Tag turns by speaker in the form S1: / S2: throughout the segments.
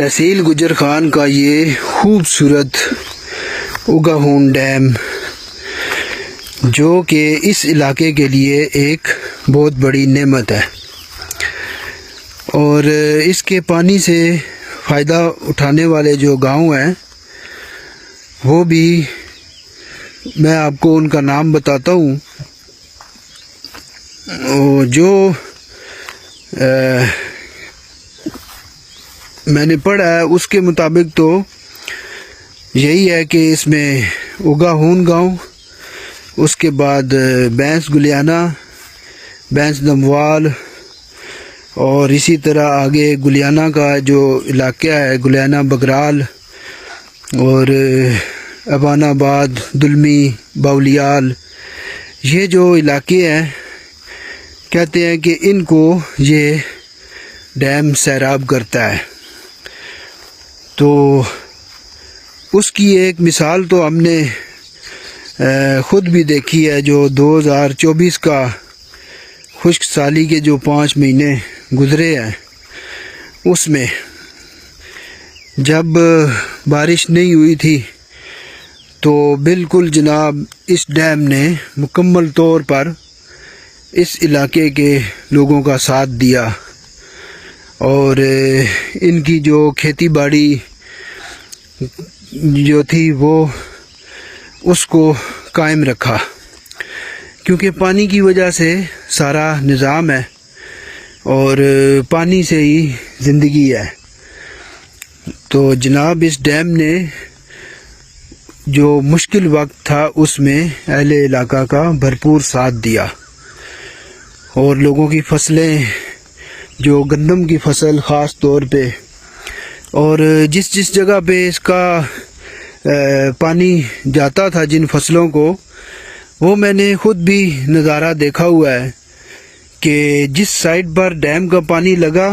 S1: तहसील गुजर खान का ये खूबसूरत उगाहून डैम, जो कि इस इलाके के लिए एक बहुत बड़ी नेमत है और इसके पानी से फ़ायदा उठाने वाले जो गांव हैं वो भी मैं आपको उनका नाम बताता हूँ। जो मैंने पढ़ा है उसके मुताबिक तो यही है कि इसमें उगाहून गांव, उसके बाद बैंस गुलियाना, बैंस दमवाल और इसी तरह आगे गुलियाना का जो इलाका है गुलियाना बगराल और अबानाबाद, दुलमी, बाउलियाल, ये जो इलाके हैं कहते हैं कि इनको ये डैम सैराब करता है। तो उसकी एक मिसाल तो हमने ख़ुद भी देखी है। जो 2024 का खुश्क साली के जो 5 महीने गुज़रे हैं उसमें जब बारिश नहीं हुई थी तो बिल्कुल जनाब इस डैम ने मुकम्मल तौर पर इस इलाके के लोगों का साथ दिया और इनकी जो खेती बाड़ी जो थी वो उसको कायम रखा, क्योंकि पानी की वजह से सारा निज़ाम है और पानी से ही ज़िंदगी है। तो जनाब इस डैम ने जो मुश्किल वक्त था उसमें अहले इलाका का भरपूर साथ दिया और लोगों की फसलें, जो गंदम की फसल ख़ास तौर पे, और जिस जिस जगह पे इसका पानी जाता था जिन फसलों को, वो मैंने ख़ुद भी नज़ारा देखा हुआ है कि जिस साइड पर डैम का पानी लगा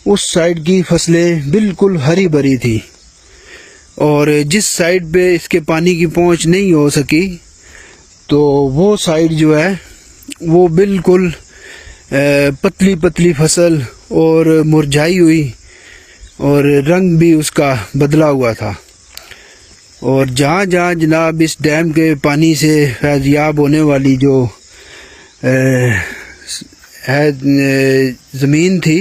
S1: उस साइड की फसलें बिल्कुल हरी भरी थी और जिस साइड पे इसके पानी की पहुंच नहीं हो सकी तो वो साइड जो है वो बिल्कुल पतली पतली फसल और मुरझाई हुई और रंग भी उसका बदला हुआ था। और जहाँ जहाँ जनाब इस डैम के पानी से फैज़याब होने वाली जो है ज़मीन थी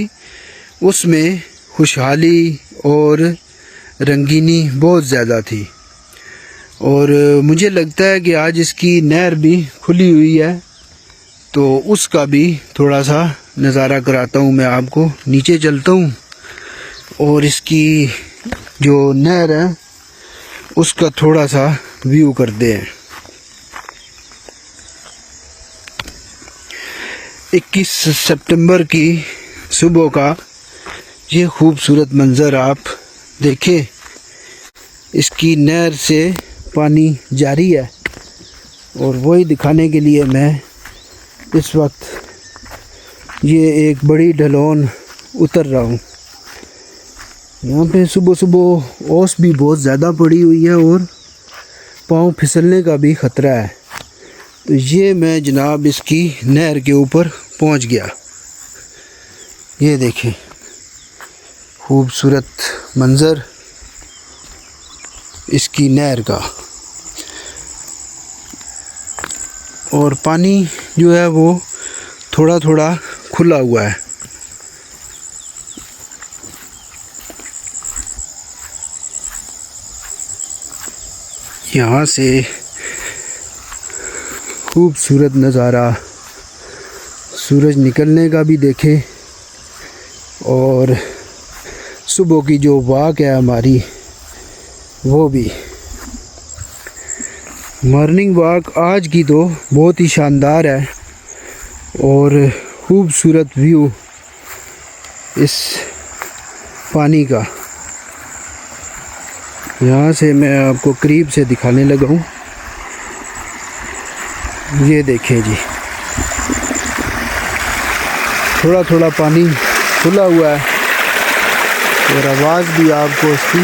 S1: उसमें खुशहाली और रंगीनी बहुत ज़्यादा थी। और मुझे लगता है कि आज इसकी नहर भी खुली हुई है तो उसका भी थोड़ा सा नज़ारा कराता हूँ मैं आपको। नीचे चलता हूँ और इसकी जो नहर है उसका थोड़ा सा व्यू करते हैं। 21 सितंबर की सुबह का ये खूबसूरत मंज़र आप देखें। इसकी नहर से पानी जारी है और वही दिखाने के लिए मैं इस वक्त ये एक बड़ी ढलान उतर रहा हूँ। यहाँ पे सुबह सुबह ओस भी बहुत ज़्यादा पड़ी हुई है और पाँव फिसलने का भी ख़तरा है। तो ये मैं जनाब इसकी नहर के ऊपर पहुँच गया। ये देखें खूबसूरत मंज़र इसकी नहर का, और पानी जो है वो थोड़ा थोड़ा खुला हुआ है। यहाँ से खूबसूरत नज़ारा सूरज निकलने का भी देखें और सुबह की जो वाक है हमारी वो भी। मॉर्निंग वॉक आज की तो बहुत ही शानदार है और खूबसूरत व्यू इस पानी का। यहाँ से मैं आपको करीब से दिखाने लगा हूँ। ये देखें जी, थोड़ा थोड़ा पानी खुला हुआ है और आवाज़ भी आपको इसकी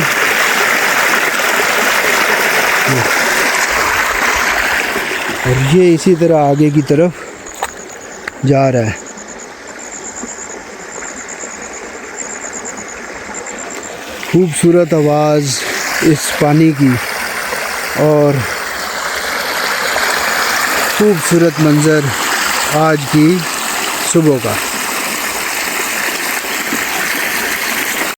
S1: और ये इसी तरह आगे की तरफ जा रहा है। खूबसूरत आवाज़ इस पानी की और खूबसूरत मंज़र आज की सुबह का।